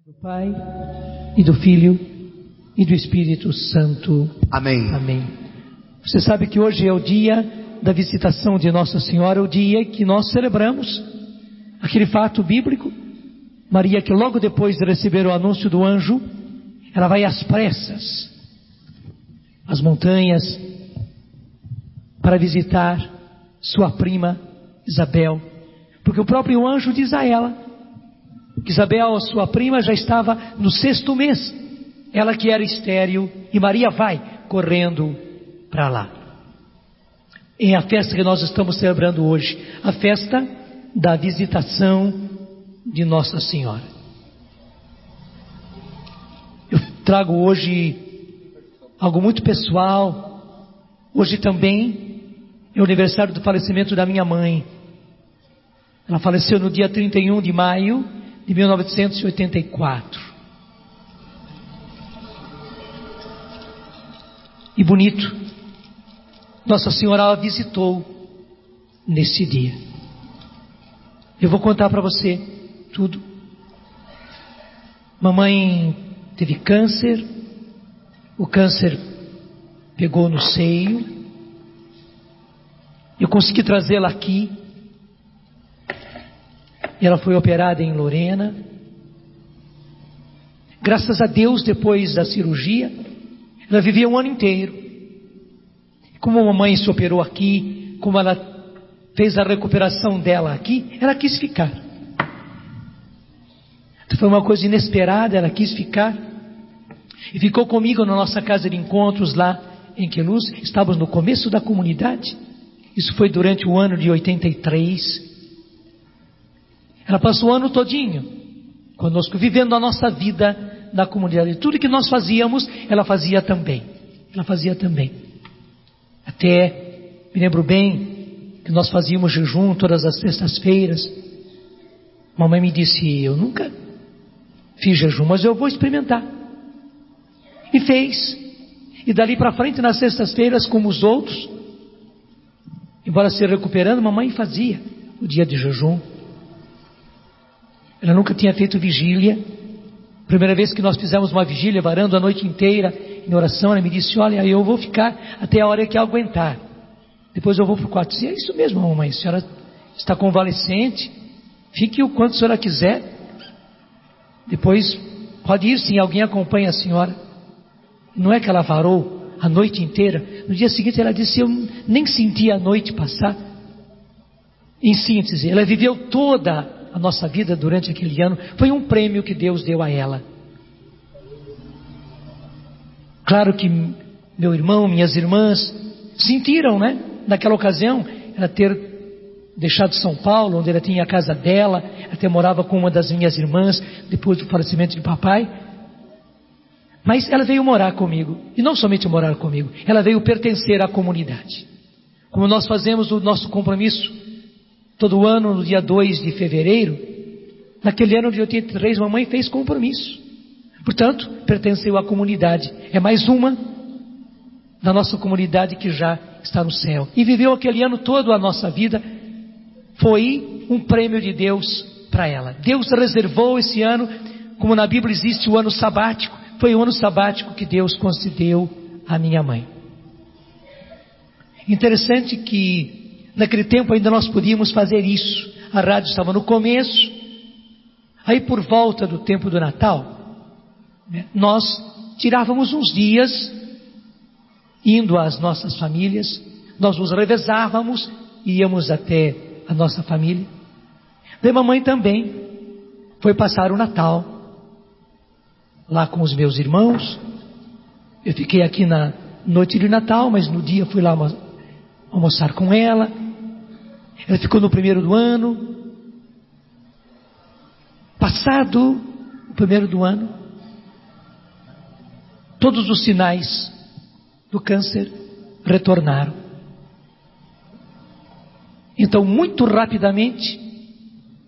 Do Pai, e do Filho, e do Espírito Santo. Amém. Amém. Você sabe que hoje é o dia da visitação de Nossa Senhora, o dia que nós celebramos aquele fato bíblico. Maria, que logo depois de receber o anúncio do anjo, ela vai às pressas às montanhas para visitar sua prima Isabel, porque o próprio anjo diz a ela que Isabel, sua prima, já estava no 6º mês, ela que era estéril, e Maria vai correndo para lá. É a festa que nós estamos celebrando hoje, a festa da visitação de Nossa Senhora. Eu trago hoje algo muito pessoal. Hoje também é o aniversário do falecimento da minha mãe. Ela faleceu no dia 31 de maio de 1984. E bonito, Nossa Senhora a visitou nesse dia. Eu vou contar para você tudo. Mamãe teve câncer, o câncer pegou no seio. Eu consegui trazê-la aqui. Ela foi operada em Lorena. Graças a Deus, depois da cirurgia, ela vivia um ano inteiro. Como a mamãe se operou aqui, como ela fez a recuperação dela aqui, ela quis ficar. Foi uma coisa inesperada, ela quis ficar. E ficou comigo na nossa casa de encontros lá em Queluz. Estávamos no começo da comunidade. Isso foi durante o ano de 83. Ela passou o ano todinho conosco, vivendo a nossa vida na comunidade. Tudo que nós fazíamos, ela fazia também. Ela fazia também. Até, me lembro bem, que nós fazíamos jejum todas as sextas-feiras. Mamãe me disse, eu nunca fiz jejum, mas eu vou experimentar. E fez. E dali para frente, nas sextas-feiras, como os outros, embora se recuperando, mamãe fazia o dia de jejum. Ela nunca tinha feito vigília. Primeira vez que nós fizemos uma vigília, varando a noite inteira em oração, ela me disse, olha, eu vou ficar até a hora que eu aguentar. Depois eu vou para o quarto. Eu disse, é isso mesmo, mamãe, a senhora está convalescente, fique o quanto a senhora quiser. Depois pode ir sim, alguém acompanha a senhora. Não é que ela varou a noite inteira. No dia seguinte ela disse, eu nem senti a noite passar. Em síntese, ela viveu toda a nossa vida durante aquele ano. Foi um prêmio que Deus deu a ela. Claro que meu irmão, minhas irmãs sentiram, né? Naquela ocasião, ela ter deixado São Paulo, onde ela tinha a casa dela, até morava com uma das minhas irmãs, depois do falecimento de papai. Mas ela veio morar comigo, e não somente morar comigo, ela veio pertencer à comunidade. Como nós fazemos o nosso compromisso todo ano, no dia 2 de fevereiro, naquele ano de 83, mamãe fez compromisso. Portanto, pertenceu à comunidade. É mais uma da nossa comunidade que já está no céu. E viveu aquele ano todo a nossa vida. Foi um prêmio de Deus para ela. Deus reservou esse ano, como na Bíblia existe o ano sabático. Foi o ano sabático que Deus concedeu à minha mãe. Interessante que naquele tempo ainda nós podíamos fazer isso. A rádio estava no começo. Aí por volta do tempo do Natal, nós tirávamos uns dias indo às nossas famílias. Nós nos revezávamos e íamos até a nossa família. Daí mamãe também foi passar o Natal lá com os meus irmãos. Eu fiquei aqui na noite de Natal, mas no dia fui lá almoçar com ela. Ela ficou no primeiro do ano. Passado o primeiro do ano, todos os sinais do câncer retornaram. Então, muito rapidamente,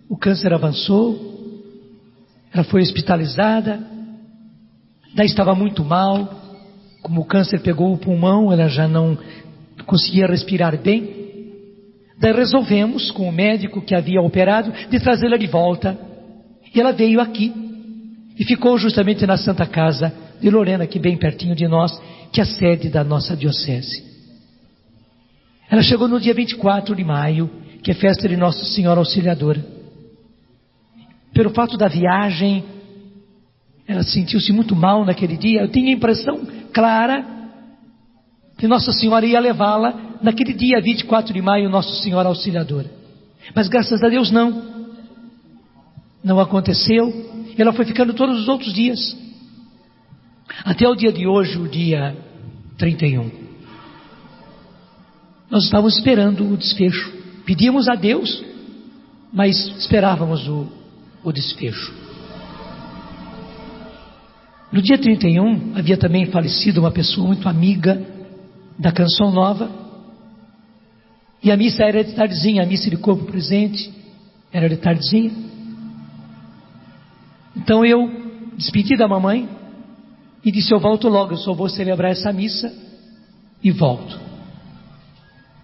o câncer avançou. Ela foi hospitalizada. Daí estava muito mal. Como o câncer pegou o pulmão, ela já não conseguia respirar bem. Daí resolvemos, com o médico que havia operado, de trazê-la de volta. E ela veio aqui. E ficou justamente na Santa Casa de Lorena, aqui bem pertinho de nós, que é a sede da nossa diocese. Ela chegou no dia 24 de maio, que é festa de Nossa Senhora Auxiliadora. Pelo fato da viagem, ela sentiu-se muito mal naquele dia. Eu tinha a impressão clara que Nossa Senhora ia levá-la naquele dia 24 de maio, Nossa Senhora Auxiliadora. Mas graças a Deus não aconteceu. Ela foi ficando todos os outros dias, até o dia de hoje, o dia 31. Nós estávamos esperando o desfecho. Pedíamos a Deus, mas esperávamos o desfecho. No dia 31, havia também falecido uma pessoa muito amiga da Canção Nova, e a missa era de tardezinha, a missa de corpo presente era de tardezinha. Então eu despedi da mamãe e disse: eu volto logo, eu só vou celebrar essa missa e volto.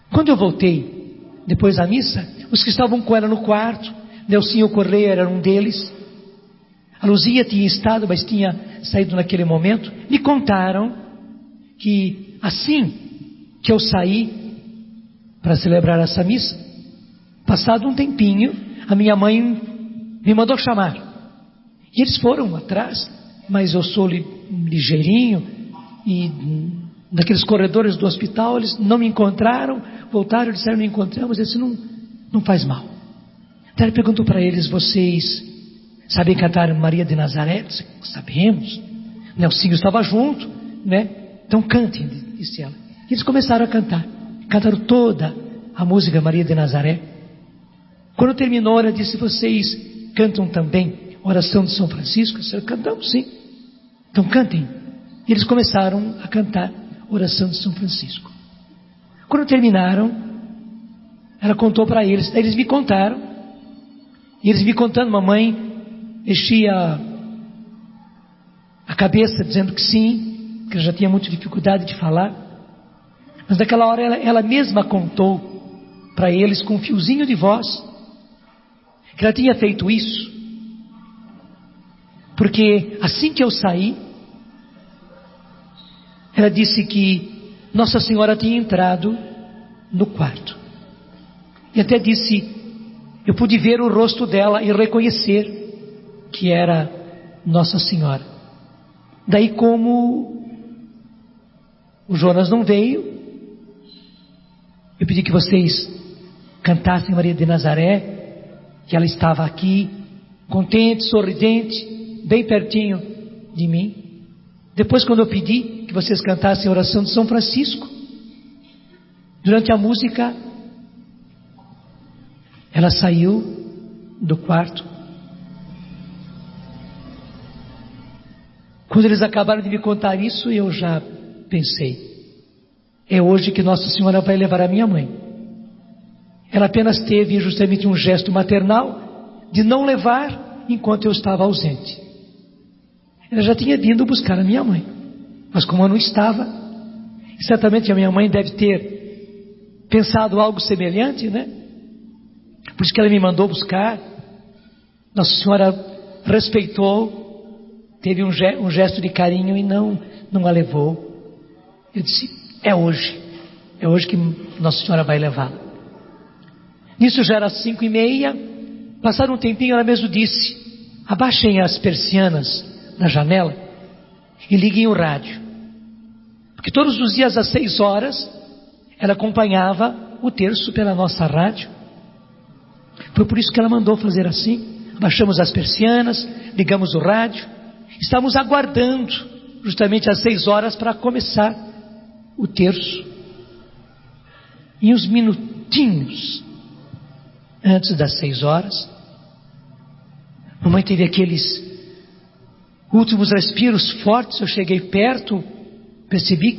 Quando eu voltei, depois da missa, os que estavam com ela no quarto, Nelsinho Correia era um deles, a Luzia tinha estado, mas tinha saído naquele momento, me contaram que assim que eu saí para celebrar essa missa, passado um tempinho, a minha mãe me mandou chamar. E eles foram atrás, mas eu sou ligeirinho, e naqueles corredores do hospital eles não me encontraram, voltaram e disseram: não encontramos. Eu disse: não faz mal. Então ele perguntou para eles: vocês sabem cantar Maria de Nazaré? Sabemos. Nelsinho estava junto, né? Então cantem, disse ela. E eles começaram a cantar, cantaram toda a música Maria de Nazaré. Quando terminou, ela disse: vocês cantam também Oração de São Francisco? Eu disse: cantamos sim. Então cantem. E eles começaram a cantar Oração de São Francisco. Quando terminaram, ela contou para eles. Daí eles me contaram. E eles me contando, mamãe mexia a cabeça dizendo que sim, que ela já tinha muita dificuldade de falar. Mas naquela hora ela mesma contou para eles com um fiozinho de voz que ela tinha feito isso porque assim que eu saí, ela disse que Nossa Senhora tinha entrado no quarto. E até disse: eu pude ver o rosto dela e reconhecer que era Nossa Senhora. Daí, como o Jonas não veio, eu pedi que vocês cantassem Maria de Nazaré, que ela estava aqui, contente, sorridente, bem pertinho de mim. Depois, quando eu pedi que vocês cantassem a Oração de São Francisco, durante a música, ela saiu do quarto. Quando eles acabaram de me contar isso, eu já pensei: é hoje que Nossa Senhora vai levar a minha mãe. Ela apenas teve justamente um gesto maternal de não levar enquanto eu estava ausente. Ela já tinha vindo buscar a minha mãe, mas como eu não estava, certamente a minha mãe deve ter pensado algo semelhante, né? Por isso que ela me mandou buscar. Nossa Senhora respeitou, teve um gesto de carinho e não a levou. Eu disse: é hoje que Nossa Senhora vai levá-la. Nisso já era 5:30, passaram um tempinho, ela mesmo disse: abaixem as persianas da janela e liguem o rádio, porque todos os dias às 6 horas ela acompanhava o terço pela nossa rádio. Foi por isso que ela mandou fazer assim. Abaixamos as persianas, ligamos o rádio, estávamos aguardando justamente às 6 horas para começar o terço. E uns minutinhos antes das 6 horas, mamãe teve aqueles últimos respiros fortes. Eu cheguei perto, percebi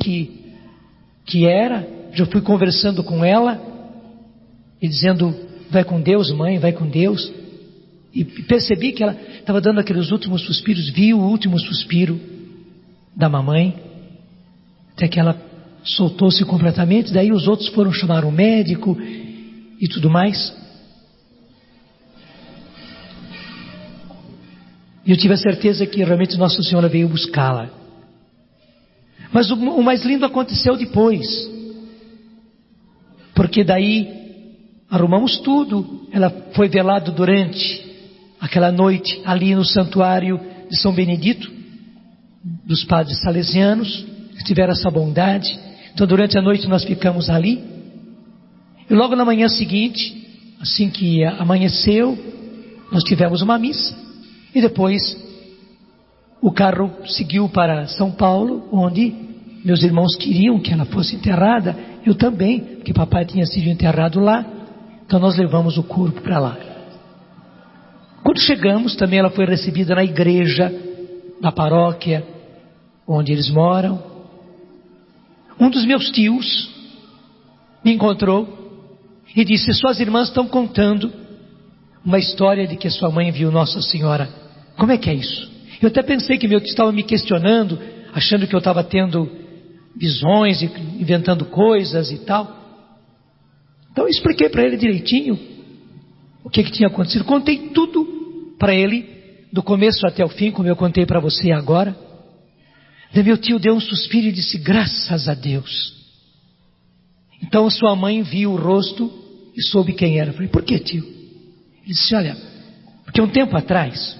que era, já fui conversando com ela e dizendo: vai com Deus, mãe, vai com Deus. E percebi que ela estava dando aqueles últimos suspiros, vi o último suspiro da mamãe, até que ela soltou-se completamente. Daí os outros foram chamar o médico e tudo mais. E eu tive a certeza que realmente Nossa Senhora veio buscá-la. Mas o mais lindo aconteceu depois. Porque daí arrumamos tudo. Ela foi velada durante aquela noite ali no santuário de São Benedito, dos padres salesianos, que tiveram essa bondade. Então durante a noite nós ficamos ali. E logo na manhã seguinte, assim que amanheceu, nós tivemos uma missa. E depois o carro seguiu para São Paulo, onde meus irmãos queriam que ela fosse enterrada. Eu também, porque papai tinha sido enterrado lá. Então nós levamos o corpo para lá. Quando chegamos, também ela foi recebida na igreja da paróquia onde eles moram. Um dos meus tios me encontrou e disse: suas irmãs estão contando uma história de que sua mãe viu Nossa Senhora. Como é que é isso? Eu até pensei que meu tio estava me questionando, achando que eu estava tendo visões, inventando coisas e tal. Então eu expliquei para ele direitinho o que tinha acontecido. Contei tudo para ele, do começo até o fim, como eu contei para você agora. E meu tio deu um suspiro e disse: graças a Deus. Então sua mãe viu o rosto e soube quem era. Eu falei: por que, tio? Ele disse: olha, porque um tempo atrás,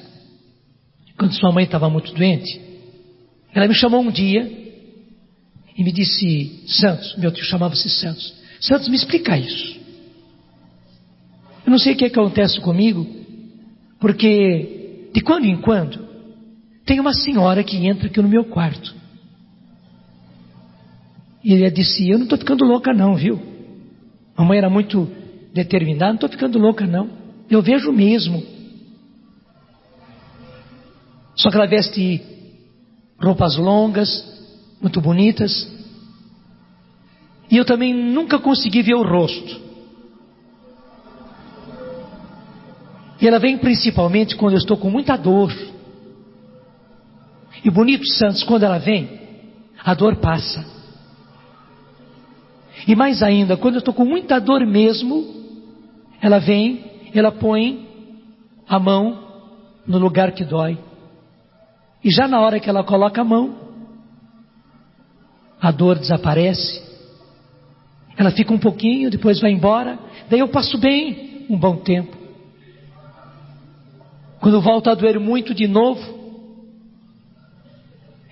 quando sua mãe estava muito doente, ela me chamou um dia e me disse: Santos, meu tio chamava-se Santos, Santos, me explica isso. Eu não sei o que acontece comigo, porque de quando em quando tem uma senhora que entra aqui no meu quarto. E ele disse: eu não estou ficando louca não, viu? A mãe era muito determinada, não estou ficando louca não. Eu vejo mesmo. Só que ela veste roupas longas, muito bonitas. E eu também nunca consegui ver o rosto. E ela vem principalmente quando eu estou com muita dor. E bonito, Santos, quando ela vem, a dor passa. E mais ainda, quando eu estou com muita dor mesmo, ela vem, ela põe a mão no lugar que dói. E já na hora que ela coloca a mão, a dor desaparece. Ela fica um pouquinho, depois vai embora. Daí eu passo bem um bom tempo. Quando volta a doer muito de novo,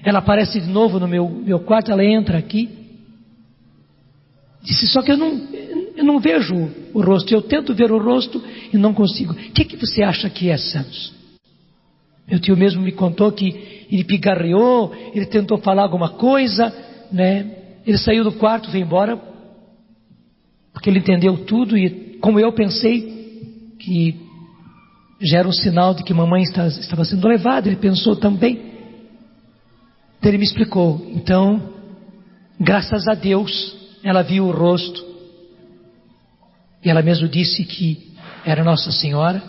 ela aparece de novo no meu quarto, ela entra aqui. Disse: só que eu não vejo o rosto. Eu tento ver o rosto e não consigo. O que você acha que é, Santos? Meu tio mesmo me contou que ele pigarreou, ele tentou falar alguma coisa, né? Ele saiu do quarto, veio embora, porque ele entendeu tudo. E como eu pensei que já era um sinal de que mamãe estava sendo levada, ele pensou também. Então ele me explicou. Então, graças a Deus, ela viu o rosto. E ela mesmo disse que era Nossa Senhora.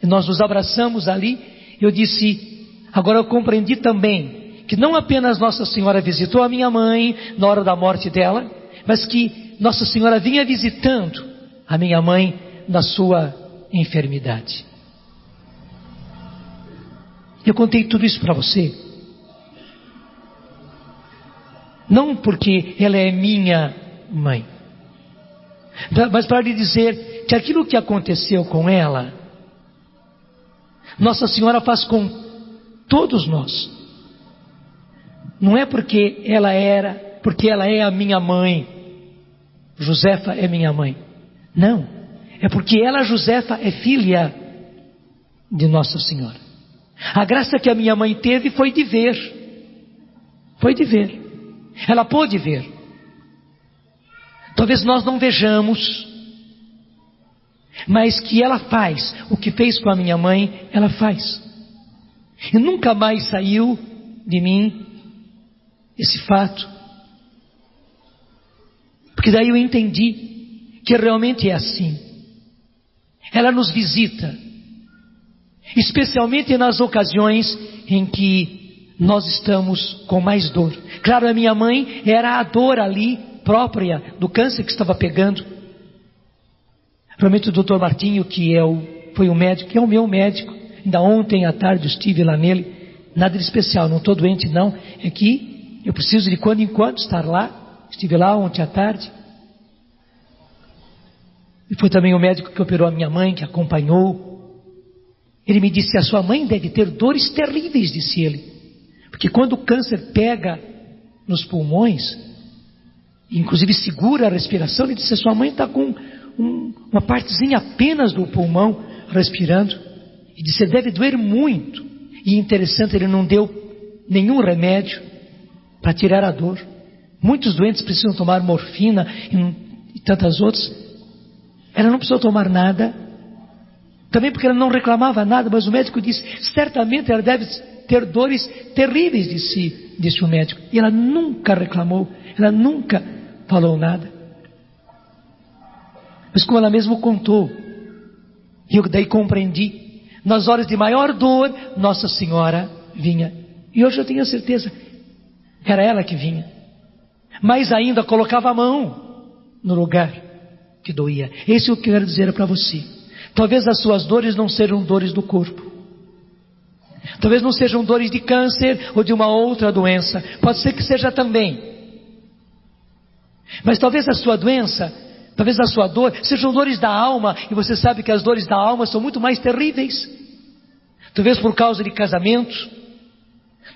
E nós nos abraçamos ali. Eu disse: agora eu compreendi também que não apenas Nossa Senhora visitou a minha mãe na hora da morte dela, mas que Nossa Senhora vinha visitando a minha mãe na sua enfermidade. Eu contei tudo isso para você, não porque ela é minha mãe, mas para lhe dizer que aquilo que aconteceu com ela, Nossa Senhora faz com todos nós. Não é porque ela é a minha mãe, Josefa é minha mãe. Não, é porque ela, Josefa, é filha de Nossa Senhora. A graça que a minha mãe teve foi de ver. Foi de ver. Ela pôde ver. Talvez nós não vejamos, mas que ela faz o que fez com a minha mãe, ela faz. E nunca mais saiu de mim esse fato. Porque daí eu entendi que realmente é assim. Ela nos visita, especialmente nas ocasiões em que nós estamos com mais dor. Claro, a minha mãe era a dor ali própria do câncer que estava pegando. Realmente o Dr. Martinho, que foi o médico, que é o meu médico, Ainda ontem à tarde eu estive lá nele. Nada de especial, não estou doente não. É que eu preciso de quando em quando estar lá. Estive lá ontem à tarde. E foi também o médico que operou a minha mãe, que acompanhou. Ele me disse: a sua mãe deve ter dores terríveis, disse ele. Porque quando o câncer pega nos pulmões, inclusive segura a respiração, ele disse: a sua mãe está com uma partezinha apenas do pulmão respirando. E disse: deve doer muito. E interessante, ele não deu nenhum remédio para tirar a dor. Muitos doentes precisam tomar morfina e tantas outras. Ela não precisou tomar nada. Também porque ela não reclamava nada, mas o médico disse: certamente ela deve ter dores terríveis, disse o médico. E ela nunca reclamou, ela nunca falou nada. Mas como ela mesmo contou, e eu daí compreendi, nas horas de maior dor, Nossa Senhora vinha. E hoje eu tenho a certeza, era ela que vinha. Mais ainda, colocava a mão no lugar que doía. Esse é o que eu quero dizer para você. Talvez as suas dores não sejam dores do corpo. Talvez não sejam dores de câncer ou de uma outra doença. Pode ser que seja também. Mas talvez a sua doença, talvez a sua dor, sejam dores da alma. E você sabe que as dores da alma são muito mais terríveis. Talvez por causa de casamento.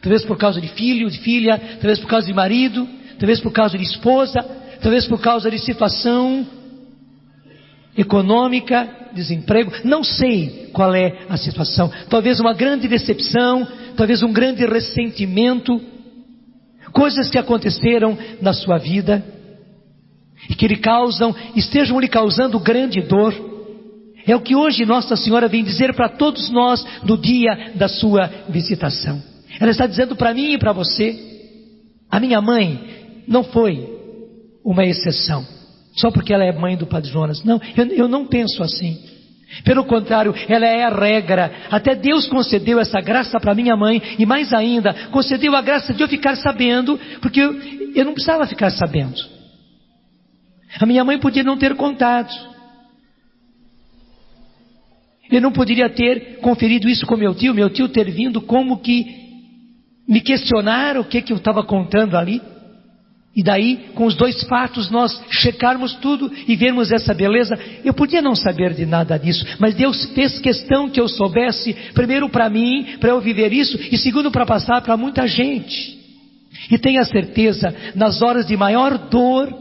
Talvez por causa de filho, de filha. Talvez por causa de marido. Talvez por causa de esposa. Talvez por causa de situação econômica, desemprego, não sei qual é a situação. Talvez uma grande decepção, talvez um grande ressentimento, coisas que aconteceram na sua vida e que estejam lhe causando grande dor. É o que hoje Nossa Senhora vem dizer para todos nós no dia da sua visitação. Ela está dizendo para mim e para você: a minha mãe não foi uma exceção só porque ela é mãe do Padre Jonas. Não, eu não penso assim. Pelo contrário, ela é a regra. Até Deus concedeu essa graça para minha mãe, e mais ainda, concedeu a graça de eu ficar sabendo, porque eu não precisava ficar sabendo. A minha mãe podia não ter contado. Eu não poderia ter conferido isso com meu tio ter vindo como que me questionar o que eu estava contando ali. E daí, com os dois fatos, nós checarmos tudo e vermos essa beleza. Eu podia não saber de nada disso, mas Deus fez questão que eu soubesse, primeiro para mim, para eu viver isso, e segundo para passar para muita gente. E tenha certeza, nas horas de maior dor,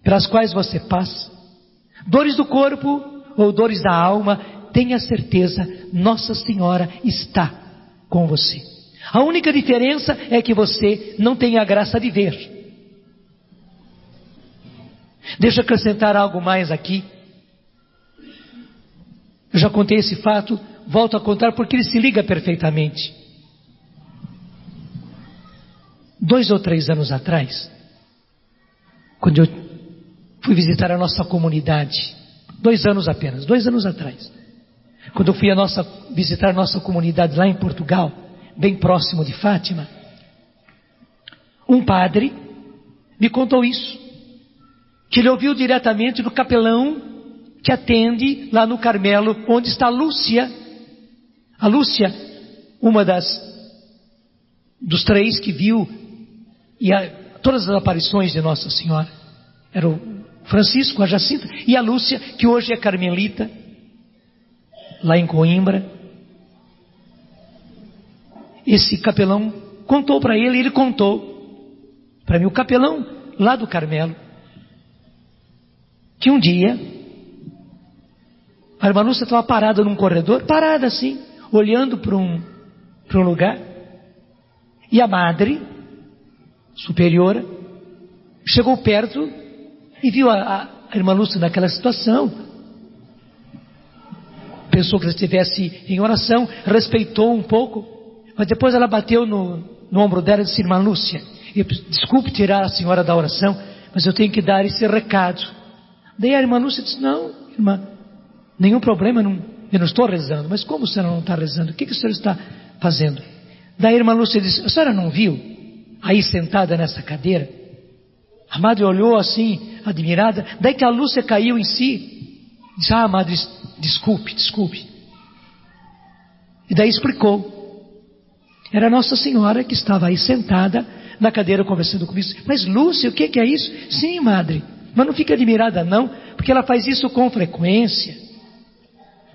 pelas quais você passa, dores do corpo ou dores da alma, tenha certeza, Nossa Senhora está com você. A única diferença é que você não tem a graça de ver. Deixa eu acrescentar algo mais aqui. Eu já contei esse fato, volto a contar porque ele se liga perfeitamente. 2 ou 3 anos atrás, quando eu fui visitar a nossa comunidade, 2 anos apenas, 2 anos atrás, quando eu fui visitar a nossa comunidade lá em Portugal, bem próximo de Fátima, um padre me contou isso, que ele ouviu diretamente do capelão que atende lá no Carmelo, onde está a Lúcia, uma dos 3 que viu todas as aparições de Nossa Senhora. Era o Francisco, a Jacinta e a Lúcia, que hoje é carmelita, lá em Coimbra. Esse capelão contou para ele contou para mim, o capelão lá do Carmelo, que um dia a irmã Lúcia estava parada num corredor, parada assim, olhando para um lugar, e a madre superiora chegou perto e viu a irmã Lúcia naquela situação. Pensou que ela estivesse em oração, respeitou um pouco, mas depois ela bateu no ombro dela e disse: irmã Lúcia, desculpe tirar a senhora da oração, mas eu tenho que dar esse recado. Daí a irmã Lúcia disse: não, irmã, nenhum problema, eu não estou rezando. Mas como a senhora não está rezando? O que a senhora está fazendo? Daí a irmã Lúcia disse: a senhora não viu, aí sentada nessa cadeira? A madre olhou assim, admirada. Daí que a Lúcia caiu em si, disse: ah, madre, desculpe. E daí explicou. Era Nossa Senhora que estava aí sentada na cadeira conversando comigo. Mas Lúcia, o que é isso? Sim, madre, mas não fique admirada não, porque ela faz isso com frequência.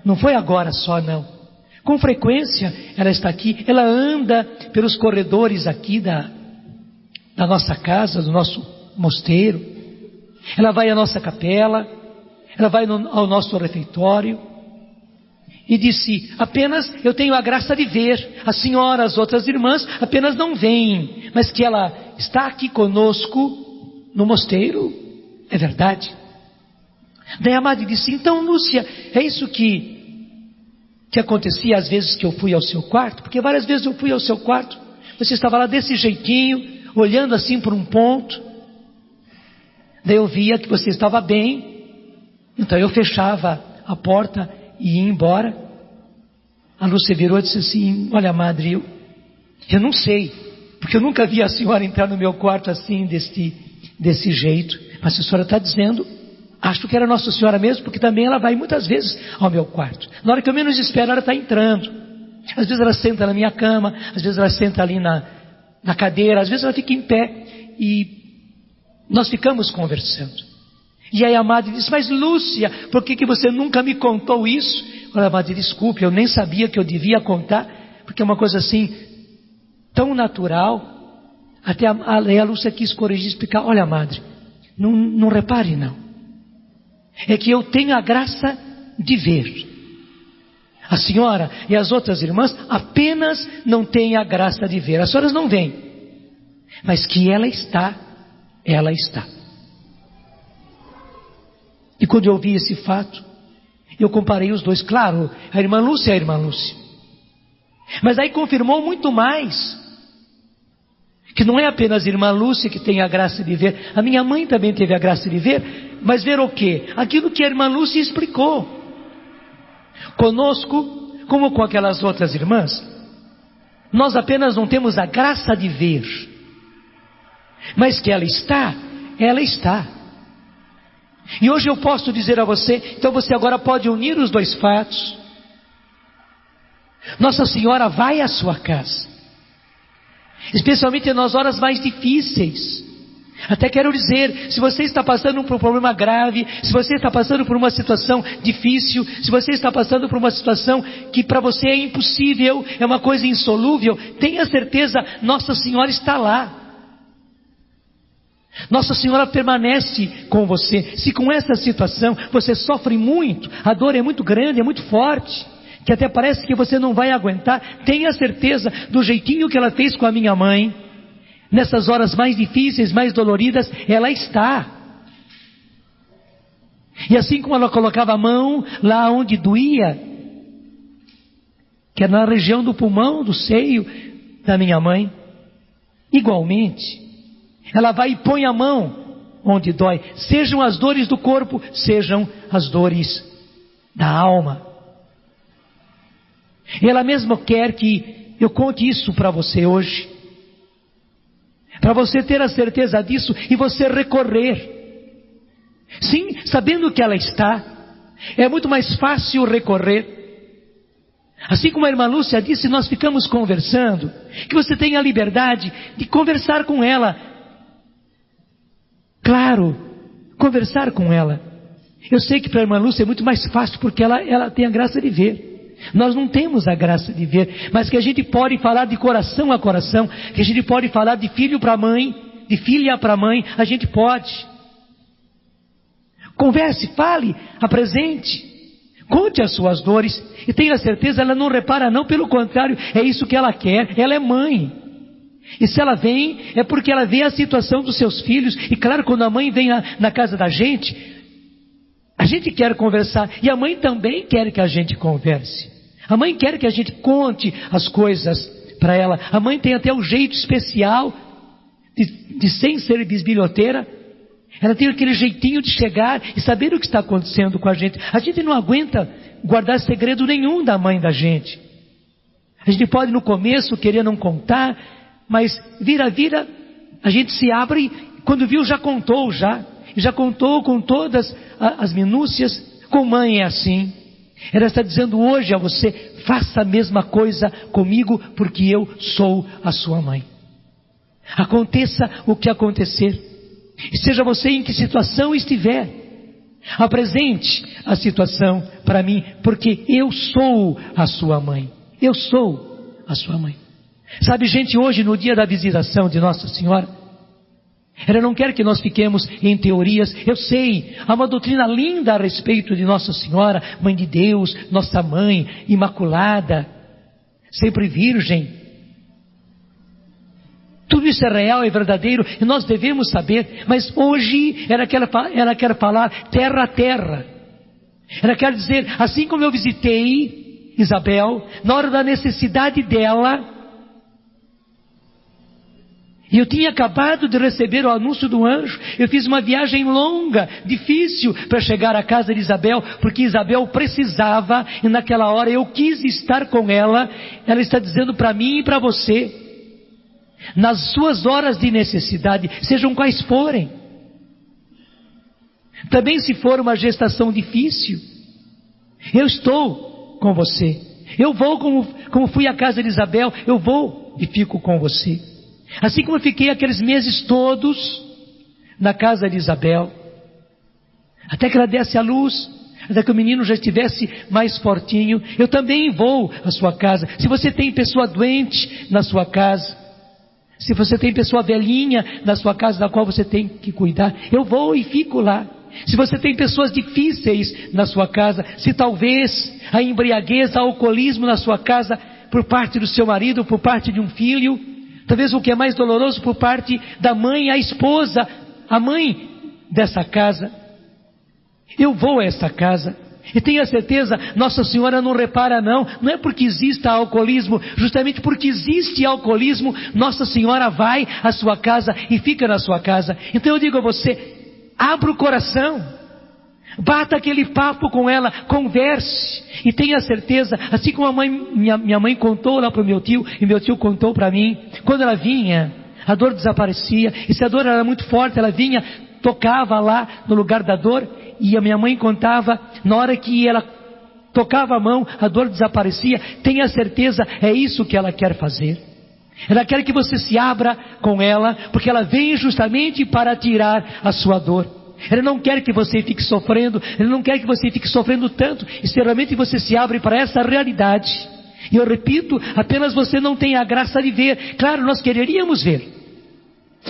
Não foi agora só não. Com frequência ela está aqui, ela anda pelos corredores aqui da nossa casa, do nosso mosteiro. Ela vai à nossa capela, ela vai ao nosso refeitório. E disse, apenas eu tenho a graça de ver. A senhora, as outras irmãs apenas não veem, mas que ela está aqui conosco no mosteiro, é verdade. Daí a madre disse, então Lúcia, é isso que acontecia às vezes que eu fui ao seu quarto? Porque várias vezes eu fui ao seu quarto, você estava lá desse jeitinho, olhando assim por um ponto. Daí eu via que você estava bem, então eu fechava a porta e ia embora. A Lúcia virou e disse assim, olha madre, eu não sei, porque eu nunca vi a senhora entrar no meu quarto assim, desse jeito, mas a senhora está dizendo, acho que era Nossa Senhora mesmo, porque também ela vai muitas vezes ao meu quarto. Na hora que eu menos espero, ela está entrando. Às vezes ela senta na minha cama, às vezes ela senta ali na cadeira, às vezes ela fica em pé e nós ficamos conversando. E aí a madre disse, mas Lúcia, por que você nunca me contou isso? Olha, madre, desculpe, eu nem sabia que eu devia contar, porque é uma coisa assim, tão natural. Até a Lúcia quis corrigir, explicar, olha madre, não repare não. É que eu tenho a graça de ver. A senhora e as outras irmãs apenas não têm a graça de ver. As senhoras não veem, mas que ela está. E quando eu ouvi esse fato, eu comparei os dois. Claro, a irmã Lúcia é a irmã Lúcia. Mas aí confirmou muito mais. Que não é apenas a irmã Lúcia que tem a graça de ver. A minha mãe também teve a graça de ver. Mas ver o quê? Aquilo que a irmã Lúcia explicou. Conosco, como com aquelas outras irmãs, nós apenas não temos a graça de ver. Mas que ela está. E hoje eu posso dizer a você, então você agora pode unir os dois fatos. Nossa Senhora vai à sua casa, especialmente nas horas mais difíceis. Até quero dizer, se você está passando por um problema grave, se você está passando por uma situação difícil, se você está passando por uma situação que para você é impossível, é uma coisa insolúvel, tenha certeza, Nossa Senhora está lá. Nossa Senhora permanece com você. Se com essa situação você sofre muito, a dor é muito grande, é muito forte, que até parece que você não vai aguentar, tenha certeza, do jeitinho que ela fez com a minha mãe, nessas horas mais difíceis, mais doloridas, ela está. E assim como ela colocava a mão lá onde doía, que é na região do pulmão, do seio da minha mãe, igualmente ela vai e põe a mão onde dói, sejam as dores do corpo, sejam as dores da alma. E ela mesma quer que eu conte isso para você hoje, para você ter a certeza disso e você recorrer. Sim, sabendo que ela está, é muito mais fácil recorrer. Assim como a irmã Lúcia disse, nós ficamos conversando, que você tenha a liberdade de conversar com ela. Claro, conversar com ela. Eu sei que para a irmã Lúcia é muito mais fácil, porque ela tem a graça de ver. Nós não temos a graça de ver, mas que a gente pode falar de coração a coração, que a gente pode falar de filho para mãe, de filha para mãe, a gente pode. Converse, fale, apresente, conte as suas dores, e tenha certeza, ela não repara não, pelo contrário, é isso que ela quer, ela é mãe. E se ela vem, é porque ela vê a situação dos seus filhos. E claro, quando a mãe vem na casa da gente, a gente quer conversar. E a mãe também quer que a gente converse. A mãe quer que a gente conte as coisas para ela. A mãe tem até um jeito especial de sem ser bisbilhoteira. Ela tem aquele jeitinho de chegar e saber o que está acontecendo com a gente. A gente não aguenta guardar segredo nenhum da mãe da gente. A gente pode no começo querer não contar, mas vira, a gente se abre, quando viu já contou com todas as minúcias. Com mãe é assim. Ela está dizendo hoje a você: faça a mesma coisa comigo, porque eu sou a sua mãe. Aconteça o que acontecer, e seja você em que situação estiver, apresente a situação para mim, porque eu sou a sua mãe. Eu sou a sua mãe. Sabe, gente, hoje no dia da visitação de Nossa Senhora, ela não quer que nós fiquemos em teorias. Eu sei, há uma doutrina linda a respeito de Nossa Senhora, Mãe de Deus, Nossa Mãe, Imaculada, sempre Virgem. Tudo isso é real, é verdadeiro, e nós devemos saber. Mas hoje ela quer falar terra a terra. Ela quer dizer, assim como eu visitei Isabel, na hora da necessidade dela, e eu tinha acabado de receber o anúncio do anjo, eu fiz uma viagem longa, difícil, para chegar à casa de Isabel, porque Isabel precisava, e naquela hora eu quis estar com ela. Ela está dizendo para mim e para você: nas suas horas de necessidade, sejam quais forem, também se for uma gestação difícil, eu estou com você. Eu vou como fui à casa de Isabel, eu vou e fico com você. Assim como eu fiquei aqueles meses todos na casa de Isabel, até que ela desse à luz, até que o menino já estivesse mais fortinho, eu também vou à sua casa. Se você tem pessoa doente na sua casa, se você tem pessoa velhinha na sua casa da qual você tem que cuidar, eu vou e fico lá. Se você tem pessoas difíceis na sua casa, se talvez a embriaguez, o alcoolismo na sua casa, por parte do seu marido, por parte de um filho, talvez o que é mais doloroso, por parte da mãe, a esposa, a mãe dessa casa, eu vou a essa casa. E tenha certeza, Nossa Senhora não repara não é porque exista alcoolismo, justamente porque existe alcoolismo, Nossa Senhora vai à sua casa e fica na sua casa. Então eu digo a você, abra o coração, bata aquele papo com ela, converse, e tenha certeza, assim como minha mãe contou lá para o meu tio, e meu tio contou para mim, quando ela vinha, a dor desaparecia, e se a dor era muito forte, ela vinha, tocava lá no lugar da dor, e a minha mãe contava, na hora que ela tocava a mão, a dor desaparecia. Tenha certeza, é isso que ela quer fazer. Ela quer que você se abra com ela, porque ela vem justamente para tirar a sua dor. Ela não quer que você fique sofrendo, ela não quer que você fique sofrendo tanto, e se realmente você se abre para essa realidade. E eu repito, apenas você não tem a graça de ver. Claro, nós quereríamos ver,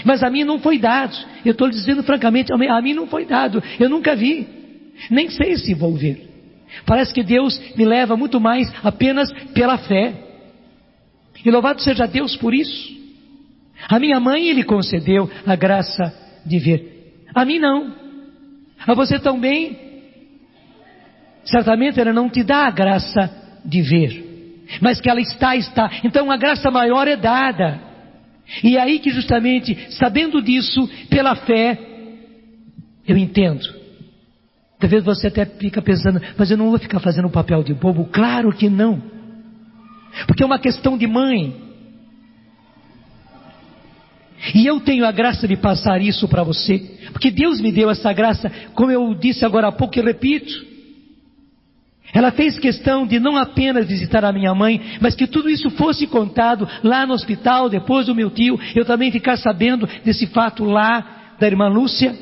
mas a mim não foi dado. Eu estou lhe dizendo francamente, a mim não foi dado. Eu nunca vi, nem sei se vou ver. Parece que Deus me leva muito mais apenas pela fé. E louvado seja Deus por isso. A minha mãe Ele concedeu a graça de ver. A mim não. A você também. Certamente ela não te dá a graça de ver, mas que ela está. Então a graça maior é dada. E é aí que justamente, sabendo disso, pela fé, eu entendo. Talvez você até fica pensando, mas eu não vou ficar fazendo um papel de bobo. Claro que não. Porque é uma questão de mãe. E eu tenho a graça de passar isso para você. Porque Deus me deu essa graça, como eu disse agora há pouco e repito. Ela fez questão de não apenas visitar a minha mãe, mas que tudo isso fosse contado lá no hospital, depois do meu tio, eu também ficar sabendo desse fato lá da irmã Lúcia.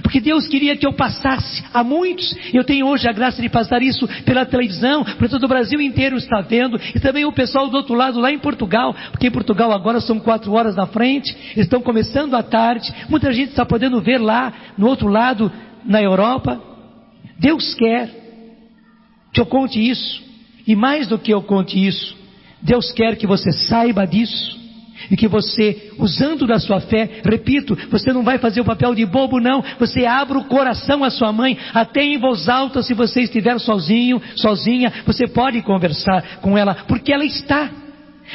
Porque Deus queria que eu passasse a muitos. Eu tenho hoje a graça de passar isso pela televisão, porque todo o Brasil inteiro está vendo, e também o pessoal do outro lado lá em Portugal, porque em Portugal agora são 4 horas na frente, eles estão começando à tarde, muita gente está podendo ver lá no outro lado, na Europa. Deus quer que eu conte isso, e mais do que eu conte isso, Deus quer que você saiba disso, e que você, usando da sua fé, repito, você não vai fazer o papel de bobo não, você abre o coração à sua mãe, até em voz alta, se você estiver sozinho, sozinha, você pode conversar com ela, porque ela está.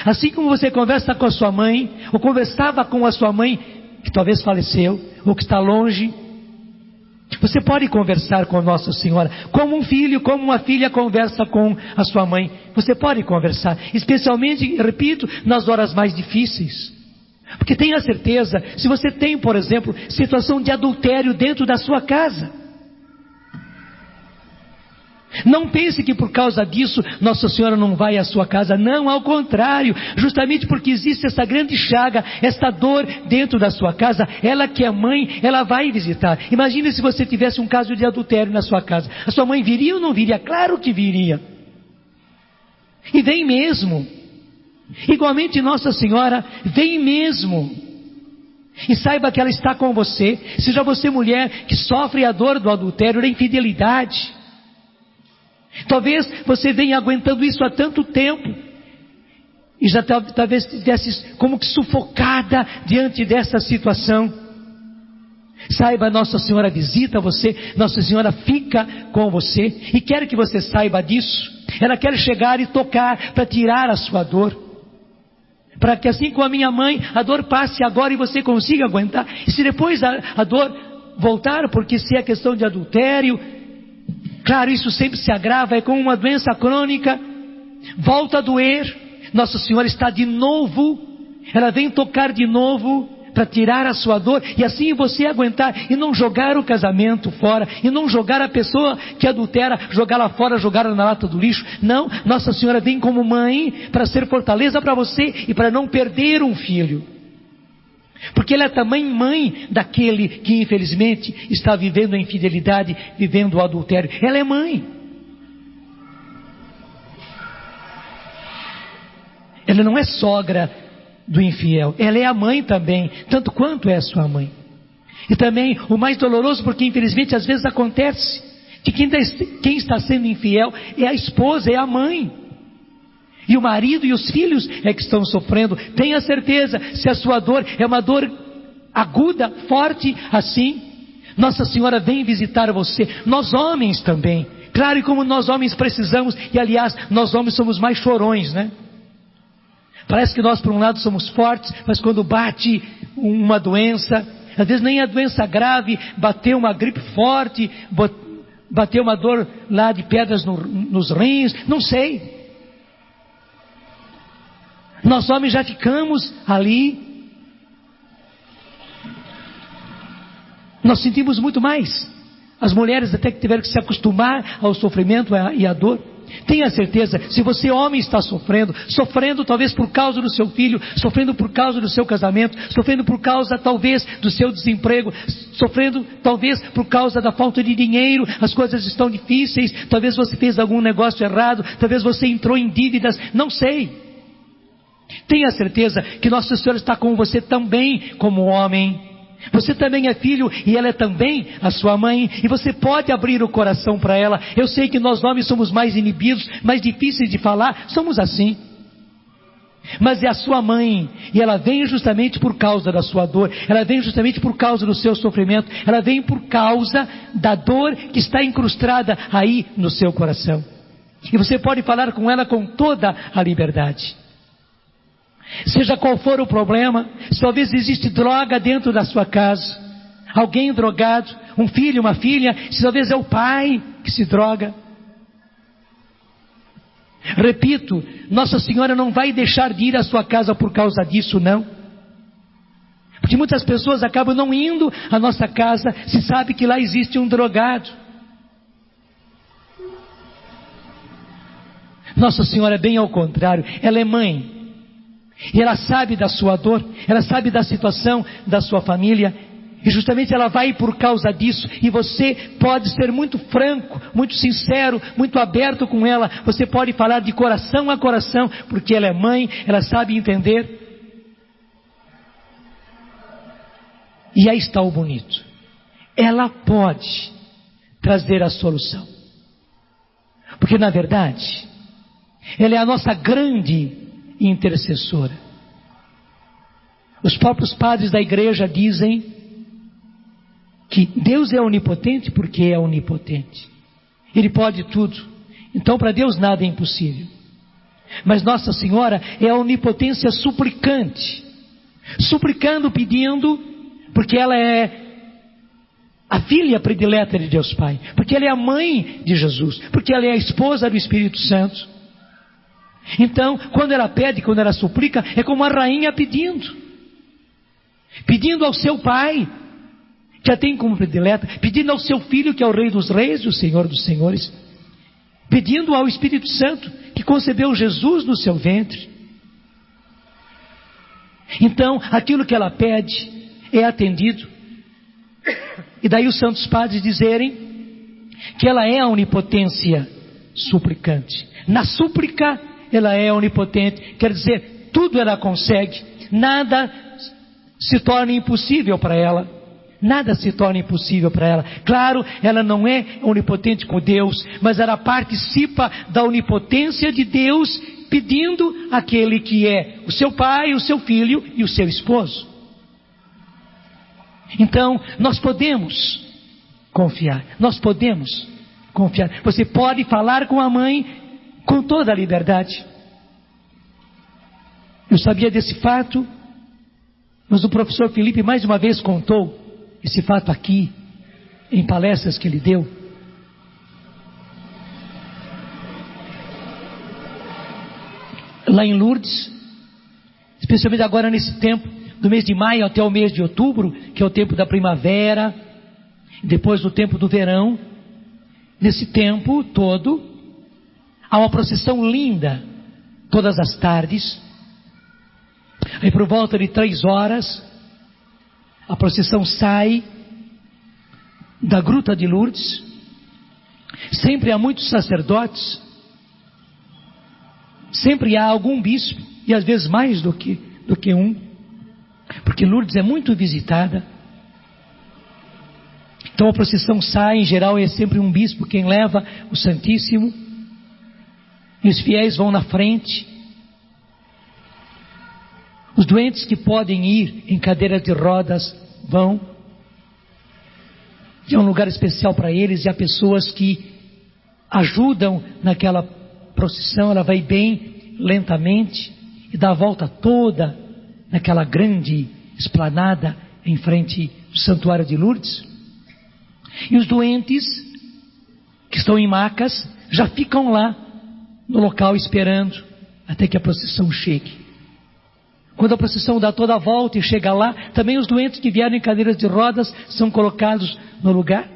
Assim como você conversa com a sua mãe, ou conversava com a sua mãe, que talvez faleceu, ou que está longe, você pode conversar com Nossa Senhora, como um filho, como uma filha conversa com a sua mãe. Você pode conversar, especialmente, repito, nas horas mais difíceis. Porque tenha certeza, se você tem, por exemplo, situação de adultério dentro da sua casa, Não pense que por causa disso Nossa Senhora não vai à sua casa. Não, ao contrário. Justamente porque existe essa grande chaga, esta dor dentro da sua casa, ela que é mãe, ela vai visitar. Imagine se você tivesse um caso de adultério na sua casa. A sua mãe viria ou não viria? Claro que viria. E vem mesmo. Igualmente Nossa Senhora vem mesmo. E saiba que ela está com você. Seja você mulher que sofre a dor do adultério, da infidelidade. Talvez você venha aguentando isso há tanto tempo e já talvez estivesse como que sufocada diante dessa situação. Saiba, Nossa Senhora visita você, Nossa Senhora fica com você e quer que você saiba disso. Ela quer chegar e tocar para tirar a sua dor, para que assim como a minha mãe, a dor passe agora e você consiga aguentar. E se depois a dor voltar, porque se é questão de adultério, claro, isso sempre se agrava, é como uma doença crônica, volta a doer. Nossa Senhora está de novo, ela vem tocar de novo para tirar a sua dor e assim você aguentar e não jogar o casamento fora, e não jogar a pessoa que adultera, jogá-la fora, jogá-la na lata do lixo. Não, Nossa Senhora vem como mãe para ser fortaleza para você e para não perder um filho. Porque ela é também mãe daquele que infelizmente está vivendo a infidelidade, vivendo o adultério. Ela é mãe. Ela não é sogra do infiel, ela é a mãe também, tanto quanto é a sua mãe. E também o mais doloroso, porque infelizmente às vezes acontece que quem está sendo infiel é a esposa, é a mãe. E o marido e os filhos é que estão sofrendo. Tenha certeza, se a sua dor é uma dor aguda, forte, assim, Nossa Senhora vem visitar você. Nós homens também. Claro, e como nós homens precisamos, e aliás, nós homens somos mais chorões, né? Parece que nós por um lado somos fortes, mas quando bate uma doença, às vezes nem a doença grave, bateu uma gripe forte, bateu uma dor lá de pedras nos rins, não sei. Nós homens já ficamos ali. Nós sentimos muito mais. As mulheres até que tiveram que se acostumar ao sofrimento e à dor. Tenha certeza, se você homem está sofrendo talvez por causa do seu filho, sofrendo por causa do seu casamento, sofrendo por causa talvez do seu desemprego, sofrendo talvez por causa da falta de dinheiro, as coisas estão difíceis, talvez você fez algum negócio errado, talvez você entrou em dívidas, não sei. Tenha certeza que Nossa Senhora está com você também como homem. Você também é filho e ela é também a sua mãe, e você pode abrir o coração para ela. Eu sei que nós homens somos mais inibidos, mais difíceis de falar, somos assim. Mas é a sua mãe, e ela vem justamente por causa da sua dor, ela vem justamente por causa do seu sofrimento, ela vem por causa da dor que está incrustada aí no seu coração. E você pode falar com ela com toda a liberdade. Seja qual for o problema, se talvez existe droga dentro da sua casa, alguém drogado, um filho, uma filha, se talvez é o pai que se droga. Repito, Nossa Senhora não vai deixar de ir à sua casa por causa disso, não. Porque muitas pessoas acabam não indo à nossa casa se sabe que lá existe um drogado. Nossa Senhora é bem ao contrário, ela é mãe. E ela sabe da sua dor, ela sabe da situação da sua família, e justamente ela vai por causa disso, e você pode ser muito franco, muito sincero, muito aberto com ela, você pode falar de coração a coração, porque ela é mãe, ela sabe entender. E aí está o bonito, ela pode trazer a solução, porque na verdade, ela é a nossa grande intercessora. Os próprios padres da igreja dizem que Deus é onipotente porque é onipotente. Ele pode tudo. Então para Deus nada é impossível. Mas Nossa Senhora é a onipotência suplicante. Suplicando, pedindo, porque ela é a filha predileta de Deus Pai. Porque ela é a mãe de Jesus. Porque ela é a esposa do Espírito Santo. Então, quando ela pede, quando ela suplica, é como a rainha pedindo ao seu pai, que a tem como predileta, pedindo ao seu filho, que é o Rei dos Reis e o Senhor dos Senhores. pedindo ao Espírito Santo que concebeu Jesus no seu ventre. Então, aquilo que ela pede é atendido. E daí os santos padres dizerem que ela é a onipotência suplicante. Na súplica, ela é onipotente. Quer dizer, tudo ela consegue. Nada se torna impossível para ela. Nada se torna impossível para ela. Claro, ela não é onipotente com Deus, mas ela participa da onipotência de Deus, pedindo àquele que é o seu pai, o seu filho e o seu esposo. Então, nós podemos confiar. Nós podemos confiar. Você pode falar com a mãe com toda a liberdade. Eu sabia desse fato, mas o professor Felipe mais uma vez contou esse fato aqui, em palestras que ele deu. Lá em Lourdes, especialmente agora nesse tempo, do mês de maio até o mês de outubro, que é o tempo da primavera, depois do tempo do verão, nesse tempo todo, há uma procissão linda, todas as tardes. Aí por volta de 3 horas, a procissão sai da Gruta de Lourdes. Sempre há muitos sacerdotes, sempre há algum bispo, e às vezes mais do que um, porque Lourdes é muito visitada. Então a procissão sai, em geral é sempre um bispo quem leva o Santíssimo, e os fiéis vão na frente. Os doentes que podem ir em cadeiras de rodas vão. E é um lugar especial para eles, e há pessoas que ajudam naquela procissão. Ela vai bem lentamente e dá a volta toda naquela grande esplanada em frente ao Santuário de Lourdes. E os doentes que estão em macas já ficam lá no local esperando até que a procissão chegue. Quando a procissão dá toda a volta e chega lá, também os doentes que vieram em cadeiras de rodas são colocados no lugar.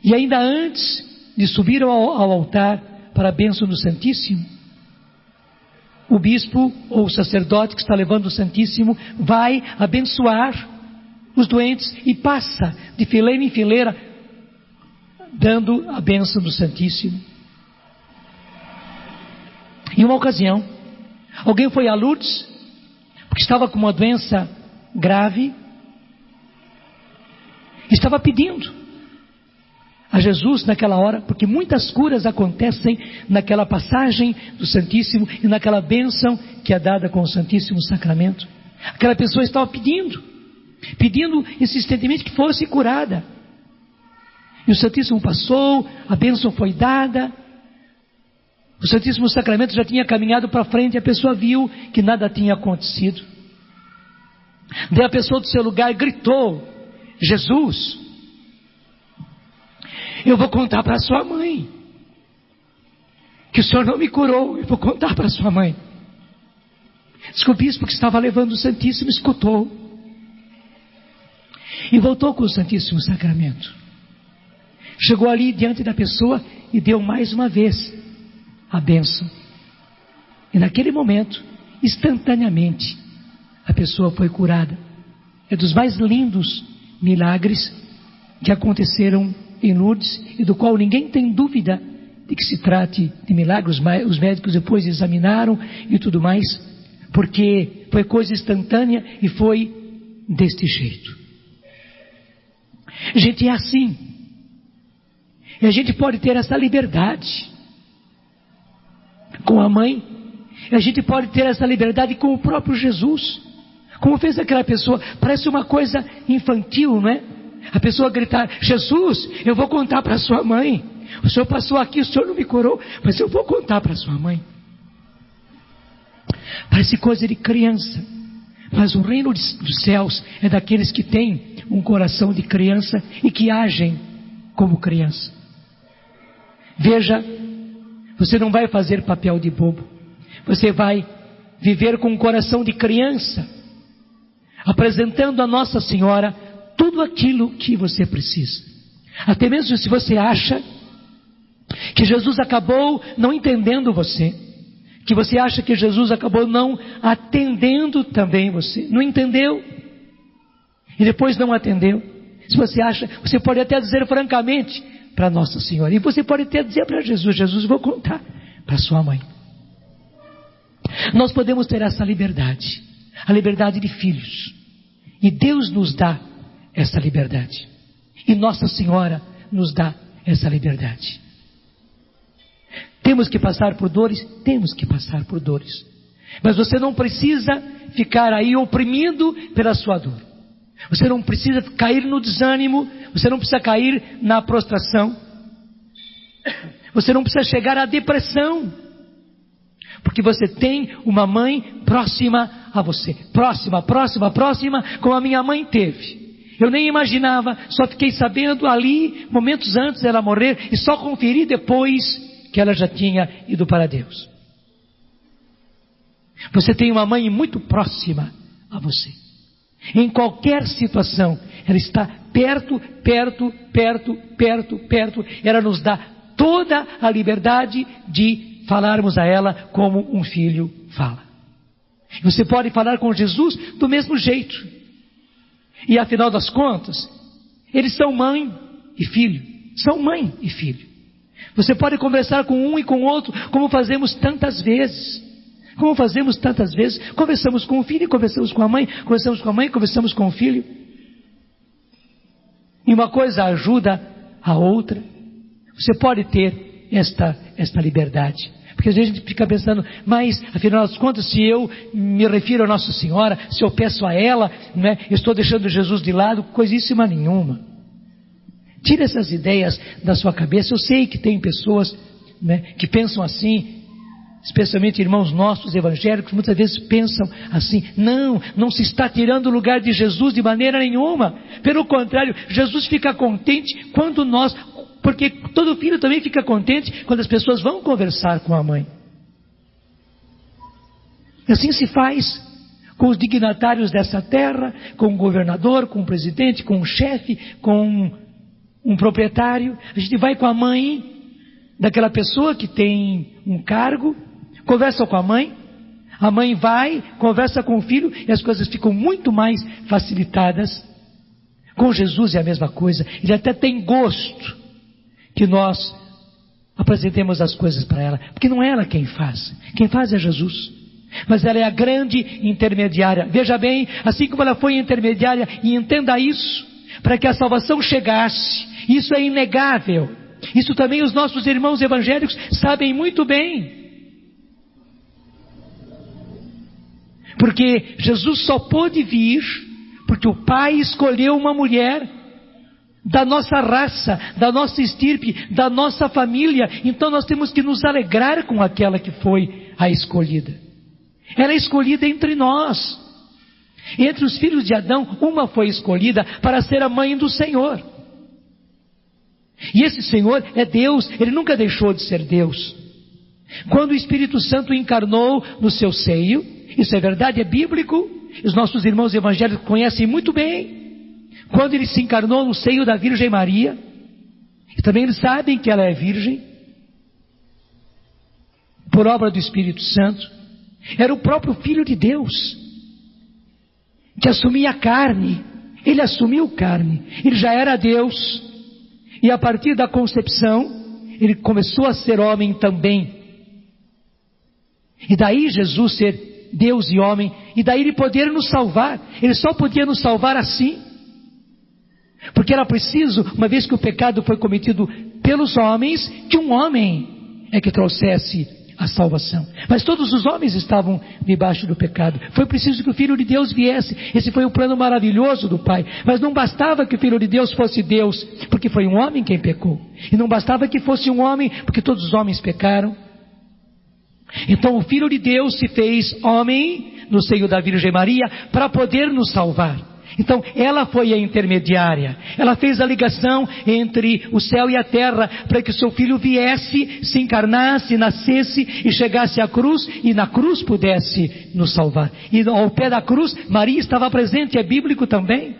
E ainda antes de subir ao altar para a bênção do Santíssimo, o bispo ou o sacerdote que está levando o Santíssimo vai abençoar os doentes e passa de fileira em fileira dando a bênção do Santíssimo. Em uma ocasião, alguém foi a Lourdes porque estava com uma doença grave, estava pedindo a Jesus naquela hora, porque muitas curas acontecem naquela passagem do Santíssimo e naquela bênção que é dada com o Santíssimo Sacramento. Aquela pessoa estava pedindo insistentemente que fosse curada. E o Santíssimo passou, a bênção foi dada, o Santíssimo Sacramento já tinha caminhado para frente, a pessoa viu que nada tinha acontecido. Daí a pessoa do seu lugar gritou: Jesus, eu vou contar para sua mãe que o senhor não me curou, eu vou contar para sua mãe. Diz que o bispo que estava levando o Santíssimo escutou e voltou com o Santíssimo Sacramento. Chegou ali diante da pessoa e deu mais uma vez a bênção. E naquele momento, instantaneamente, a pessoa foi curada. É dos mais lindos milagres que aconteceram em Lourdes e do qual ninguém tem dúvida de que se trate de milagres. Os médicos depois examinaram e tudo mais, porque foi coisa instantânea e foi deste jeito. Gente, é assim. E a gente pode ter essa liberdade com a mãe, e a gente pode ter essa liberdade com o próprio Jesus, como fez aquela pessoa. Parece uma coisa infantil, não é? A pessoa gritar: Jesus, eu vou contar para sua mãe, o senhor passou aqui, o senhor não me curou, mas eu vou contar para sua mãe. Parece coisa de criança, mas o reino dos céus é daqueles que têm um coração de criança e que agem como criança. Veja, você não vai fazer papel de bobo, você vai viver com um coração de criança, apresentando a Nossa Senhora tudo aquilo que você precisa. Até mesmo se você acha que Jesus acabou não entendendo você, que você acha que Jesus acabou não atendendo também você, não entendeu, e depois não atendeu. Se você acha, você pode até dizer francamente para Nossa Senhora, e você pode até dizer para Jesus: Jesus, vou contar para sua mãe. Nós podemos ter essa liberdade, a liberdade de filhos, e Deus nos dá essa liberdade, e Nossa Senhora nos dá essa liberdade. Temos que passar por dores? Temos que passar por dores, mas você não precisa ficar aí oprimido pela sua dor. Você não precisa cair no desânimo, você não precisa cair na prostração, você não precisa chegar à depressão, porque você tem uma mãe próxima a você, próxima, como a minha mãe teve. Eu nem imaginava, só fiquei sabendo ali, momentos antes dela morrer, e só conferi depois que ela já tinha ido para Deus. Você tem uma mãe muito próxima a você. Em qualquer situação, ela está perto. Ela nos dá toda a liberdade de falarmos a ela como um filho fala. Você pode falar com Jesus do mesmo jeito. E afinal das contas, eles são mãe e filho. São mãe e filho. Você pode conversar com um e com o outro, como fazemos tantas vezes. Conversamos com o filho, conversamos com a mãe, conversamos com o filho. E uma coisa ajuda a outra. Você pode ter esta liberdade. Porque a gente fica pensando, mas afinal das contas, se eu me refiro a Nossa Senhora, se eu peço a ela, né, eu estou deixando Jesus de lado, coisíssima nenhuma. Tira essas ideias da sua cabeça. Eu sei que tem pessoas, né, que pensam assim, especialmente irmãos nossos evangélicos, muitas vezes pensam assim: não se está tirando o lugar de Jesus de maneira nenhuma. Pelo contrário, Jesus fica contente quando nós, porque todo filho também fica contente quando as pessoas vão conversar com a mãe. Assim se faz com os dignatários dessa terra, com o governador, com o presidente, com o chefe, com um proprietário. A gente vai com a mãe daquela pessoa que tem um cargo, conversa com a mãe vai, conversa com o filho, e as coisas ficam muito mais facilitadas. Com Jesus é a mesma coisa. Ele até tem gosto que nós apresentemos as coisas para ela, porque não é ela quem faz é Jesus, mas ela é a grande intermediária. Veja bem, assim como ela foi intermediária, e entenda isso, para que a salvação chegasse, isso é inegável. Isso também os nossos irmãos evangélicos sabem muito bem. Porque Jesus só pôde vir porque o Pai escolheu uma mulher da nossa raça, da nossa estirpe, da nossa família. Então nós temos que nos alegrar com aquela que foi a escolhida. Ela é escolhida entre nós. Entre os filhos de Adão, uma foi escolhida para ser a mãe do Senhor. E esse Senhor é Deus, Ele nunca deixou de ser Deus. Quando o Espírito Santo encarnou no seu seio, isso é verdade, é bíblico, os nossos irmãos evangélicos conhecem muito bem. Quando Ele se encarnou no seio da Virgem Maria, e também eles sabem que ela é virgem, por obra do Espírito Santo, era o próprio Filho de Deus, que assumia carne. Ele assumiu carne, Ele já era Deus. E a partir da concepção, Ele começou a ser homem também. E daí Jesus ser Deus e homem, e daí Ele poder nos salvar. Ele só podia nos salvar assim, porque era preciso, uma vez que o pecado foi cometido pelos homens, que um homem é que trouxesse a salvação. Mas todos os homens estavam debaixo do pecado. Foi preciso que o Filho de Deus viesse. Esse foi o plano maravilhoso do Pai. Mas não bastava que o Filho de Deus fosse Deus, porque foi um homem quem pecou. E não bastava que fosse um homem, porque todos os homens pecaram. Então o Filho de Deus se fez homem no seio da Virgem Maria para poder nos salvar. Então ela foi a intermediária, ela fez a ligação entre o céu e a terra, para que o seu filho viesse, se encarnasse, nascesse e chegasse à cruz, e na cruz pudesse nos salvar. E ao pé da cruz, Maria estava presente, é bíblico também.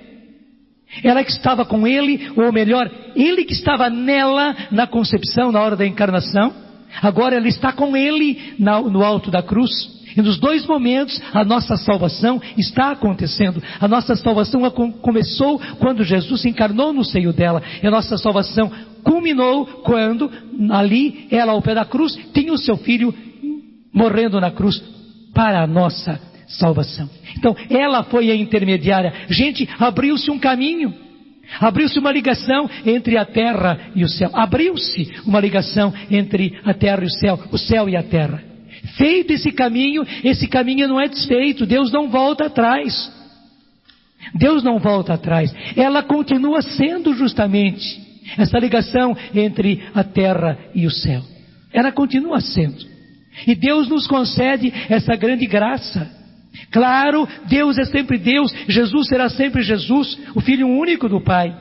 Ela que estava com ele, ou melhor, ele que estava nela na concepção, na hora da encarnação, agora ela está com ele no alto da cruz. E nos dois momentos a nossa salvação está acontecendo. A nossa salvação começou quando Jesus se encarnou no seio dela. E a nossa salvação culminou quando ali ela ao pé da cruz tinha o seu filho morrendo na cruz para a nossa salvação. Então ela foi a intermediária. Gente, abriu-se um caminho. Abriu-se uma ligação entre a terra e o céu. Abriu-se uma ligação entre a terra e o céu e a terra. Feito esse caminho não é desfeito. Deus não volta atrás. Deus não volta atrás. Ela continua sendo justamente essa ligação entre a terra e o céu. Ela continua sendo. E Deus nos concede essa grande graça. Claro, Deus é sempre Deus, Jesus será sempre Jesus, o Filho único do Pai.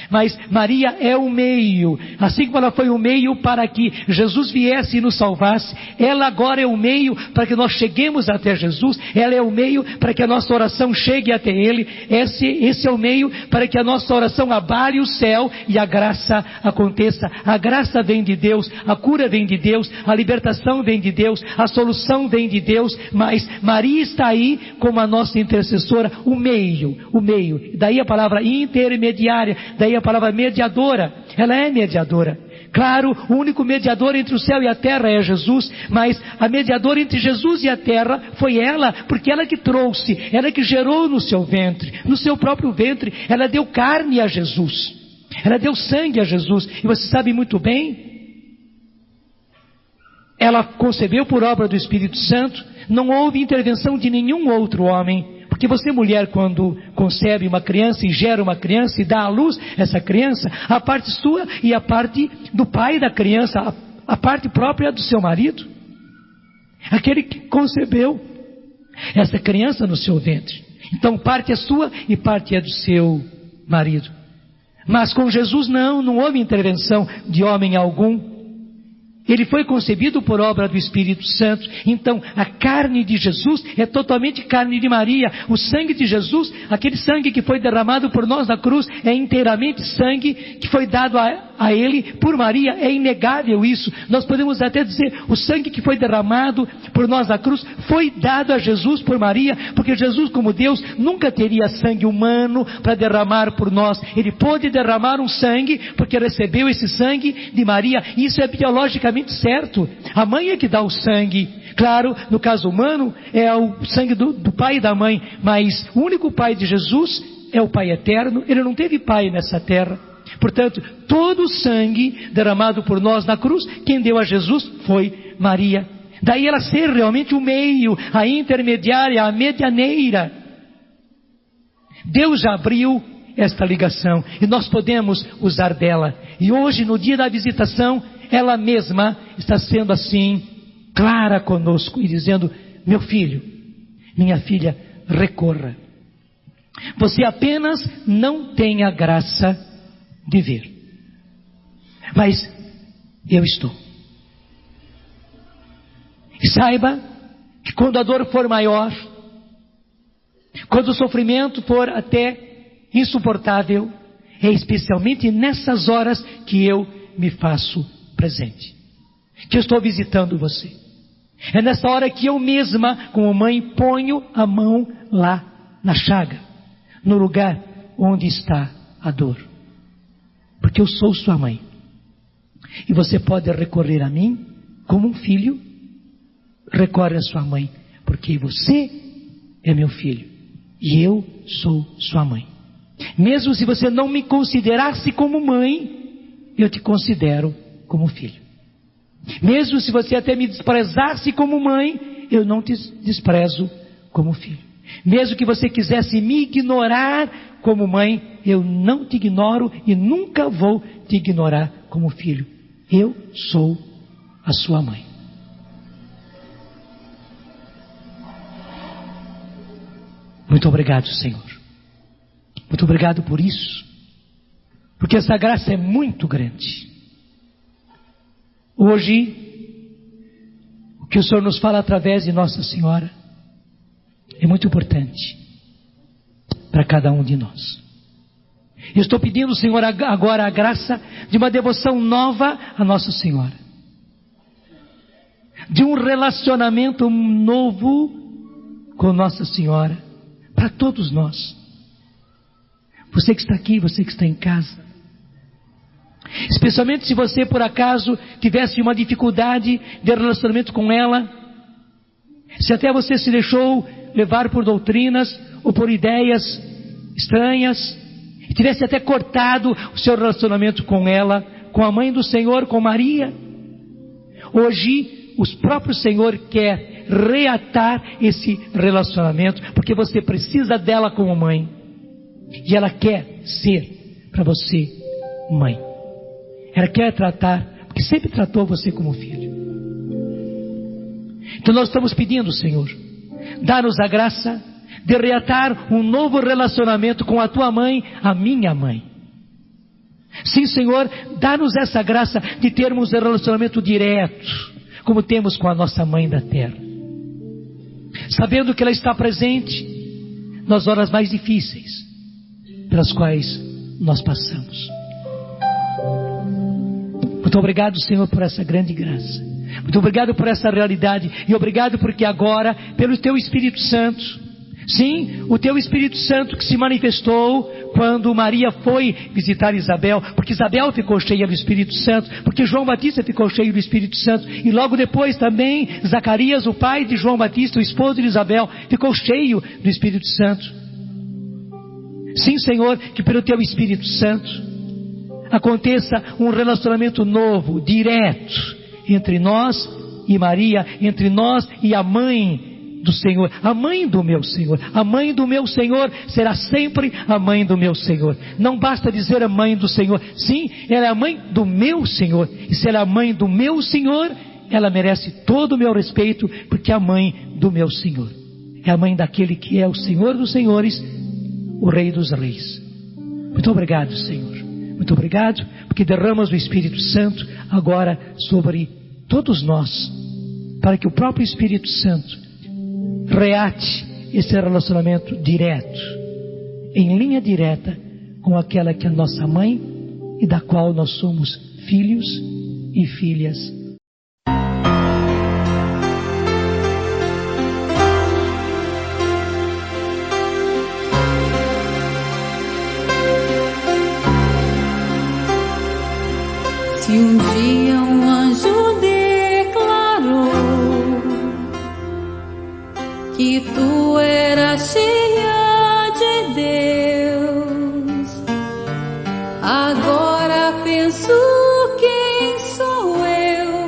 Mas Maria é o meio, assim como ela foi o meio para que Jesus viesse e nos salvasse, ela agora é o meio para que nós cheguemos até Jesus, ela é o meio para que a nossa oração chegue até Ele, esse é o meio para que a nossa oração abale o céu e a graça aconteça. A graça vem de Deus, a cura vem de Deus, a libertação vem de Deus, a solução vem de Deus, mas Maria está aí como a nossa intercessora, o meio, daí a palavra intermediária, daí a palavra mediadora, ela é mediadora. Claro, o único mediador entre o céu e a terra é Jesus, mas a mediadora entre Jesus e a terra foi ela, porque ela que trouxe, ela que gerou no seu ventre, no seu próprio ventre, ela deu carne a Jesus, ela deu sangue a Jesus, e você sabe muito bem, ela concebeu por obra do Espírito Santo, não houve intervenção de nenhum outro homem. Porque você, mulher, quando concebe uma criança e gera uma criança e dá à luz essa criança, a parte sua e a parte do pai da criança, a parte própria do seu marido, aquele que concebeu essa criança no seu ventre. Então parte é sua e parte é do seu marido. Mas com Jesus não houve intervenção de homem algum. Ele foi concebido por obra do Espírito Santo. Então a carne de Jesus é totalmente carne de Maria. O sangue de Jesus, aquele sangue que foi derramado por nós na cruz, é inteiramente sangue que foi dado a Ele por Maria. É inegável isso. Nós podemos até dizer, o sangue que foi derramado por nós na cruz foi dado a Jesus por Maria, porque Jesus, como Deus, nunca teria sangue humano para derramar por nós. Ele pôde derramar um sangue porque recebeu esse sangue de Maria. Isso é biologicamente certo. A mãe é que dá o sangue. Claro, no caso humano é o sangue do pai e da mãe, mas o único pai de Jesus é o Pai eterno. Ele não teve pai nessa terra. Portanto, todo o sangue derramado por nós na cruz, quem deu a Jesus foi Maria. Daí ela ser realmente o meio, a intermediária, a medianeira. Deus já abriu esta ligação e nós podemos usar dela. E hoje, no dia da visitação, ela mesma está sendo assim, clara conosco e dizendo, meu filho, minha filha, recorra. Você apenas não tem a graça de ver. Mas eu estou. E saiba que quando a dor for maior, quando o sofrimento for até insuportável, é especialmente nessas horas que eu me faço presente, que eu estou visitando você. É nessa hora que eu mesma, como mãe, ponho a mão lá na chaga, no lugar onde está a dor, porque eu sou sua mãe, e você pode recorrer a mim como um filho. Recorre a sua mãe, porque você é meu filho e eu sou sua mãe. Mesmo se você não me considerasse como mãe, eu te considero como filho. Mesmo se você até me desprezasse como mãe, eu não te desprezo como filho. Mesmo que você quisesse me ignorar como mãe, eu não te ignoro e nunca vou te ignorar como filho. Eu sou a sua mãe. Muito obrigado, Senhor. Muito obrigado por isso, porque essa graça é muito grande. Hoje, o que o Senhor nos fala através de Nossa Senhora é muito importante para cada um de nós. Eu estou pedindo, Senhor, agora a graça de uma devoção nova a Nossa Senhora. De um relacionamento novo com Nossa Senhora. Para todos nós. Você que está aqui, você que está em casa. Especialmente se você por acaso tivesse uma dificuldade de relacionamento com ela. Se até você se deixou levar por doutrinas ou por ideias estranhas. E tivesse até cortado o seu relacionamento com ela, com a mãe do Senhor, com Maria. Hoje, o próprio Senhor quer reatar esse relacionamento, porque você precisa dela como mãe. E ela quer ser para você mãe. Ela quer tratar, porque sempre tratou você como filho. Então nós estamos pedindo, Senhor, dá-nos a graça de reatar um novo relacionamento com a tua mãe, a minha mãe. Sim, Senhor, dá-nos essa graça de termos um relacionamento direto, como temos com a nossa mãe da terra. Sabendo que ela está presente nas horas mais difíceis, pelas quais nós passamos. Muito obrigado, Senhor, por essa grande graça. Muito obrigado por essa realidade. E obrigado porque agora, pelo Teu Espírito Santo, sim, o Teu Espírito Santo que se manifestou quando Maria foi visitar Isabel, porque Isabel ficou cheia do Espírito Santo, porque João Batista ficou cheio do Espírito Santo, e logo depois também Zacarias, o pai de João Batista, o esposo de Isabel, ficou cheio do Espírito Santo. Sim, Senhor, que pelo Teu Espírito Santo aconteça um relacionamento novo, direto, entre nós e Maria, entre nós e a mãe do Senhor, a mãe do meu Senhor. A mãe do meu Senhor será sempre a mãe do meu Senhor. Não basta dizer a mãe do Senhor. Sim, ela é a mãe do meu Senhor. E se ela é a mãe do meu Senhor, ela merece todo o meu respeito, porque é a mãe do meu Senhor. É a mãe daquele que é o Senhor dos Senhores, o Rei dos Reis. Muito obrigado, Senhor. Muito obrigado, porque derramas o Espírito Santo agora sobre todos nós, para que o próprio Espírito Santo reate esse relacionamento direto, em linha direta com aquela que é nossa mãe e da qual nós somos filhos e filhas. Se um dia um anjo declarou que tu eras cheia de Deus, agora penso: quem sou eu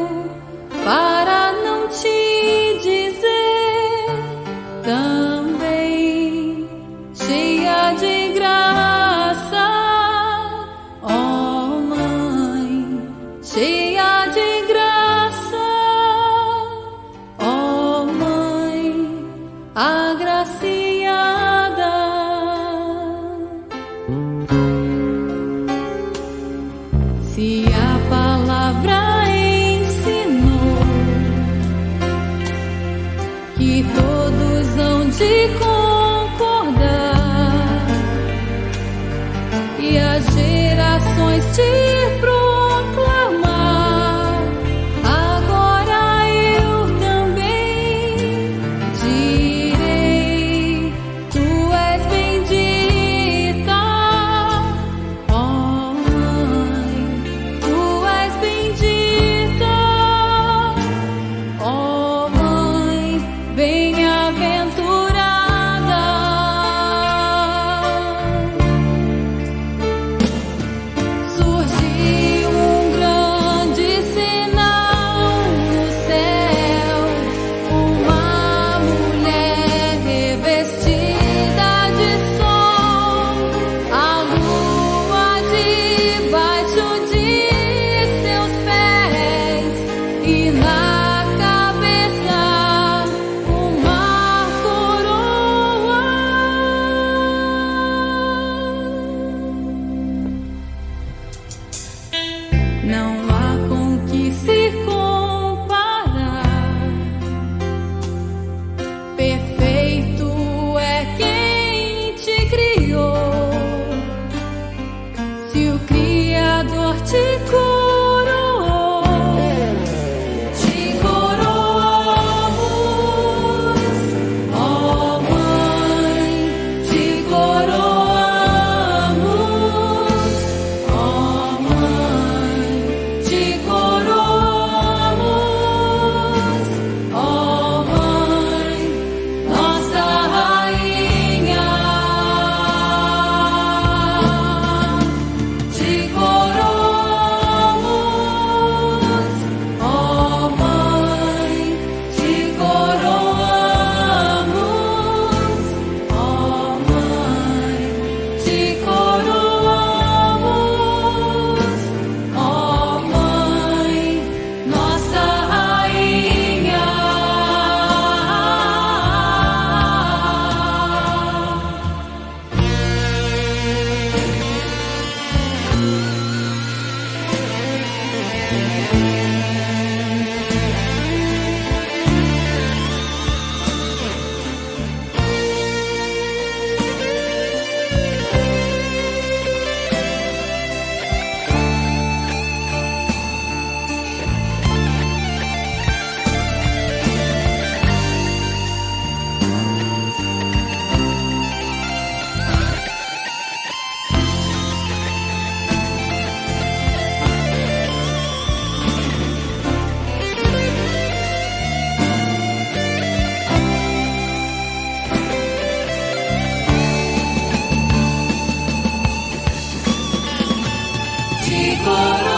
para